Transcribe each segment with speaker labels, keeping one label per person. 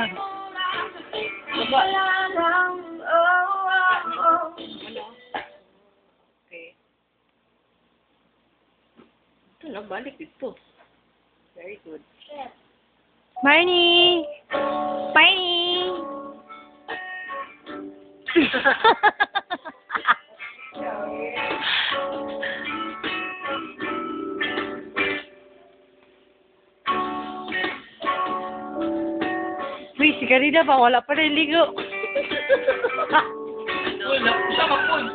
Speaker 1: Okay. Ito na, balik ito. Very good.
Speaker 2: Barney! Barney! Uy, si Karina pa, wala pa rin ligo.
Speaker 1: Wala, siya kapon.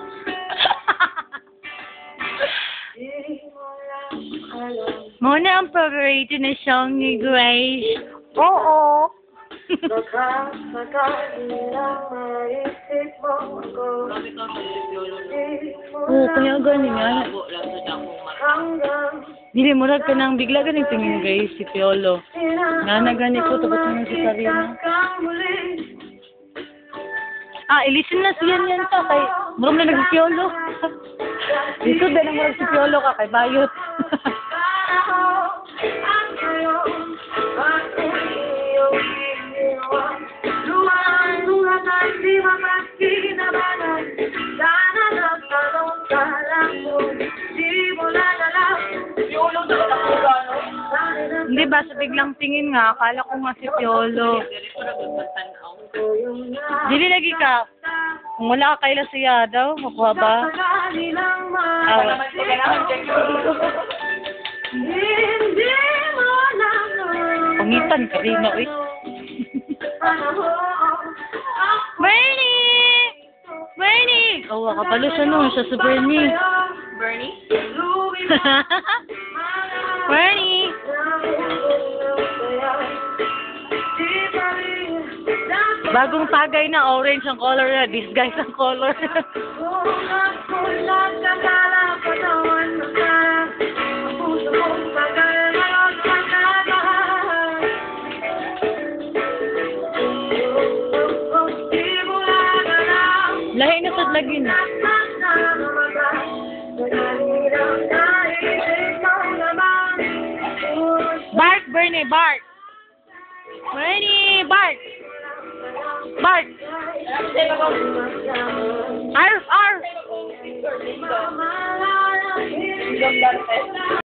Speaker 2: Muna ang paborito na song ni Grace. Oo. Oo, kaya ganyan nga. Dili mo ka nang bigla ganun tingin Grace si Piolo. Nanagani ko, tapos naman si Karina. Ilisin na siya yan ka kay marami na nag-Piolo. Dito din ang marami si Piolo ka kay Bayot. Hindi ba sa biglang tingin nga, akala ko nga si Piolo. Dili lagi ka. Kung wala ka kaila siya daw, makuha ba? Pangitan ka rin na, uy. Bernie! Bernie! Oh, kapalo siya no, siya si Bernie.
Speaker 1: Bernie?
Speaker 2: Bernie! Bagong tagay na, orange ang color na, disguise ang color. Lahi na sad lagi na. Bark, Bernie, bark! Bernie, bark! Bark! Arf! Arf!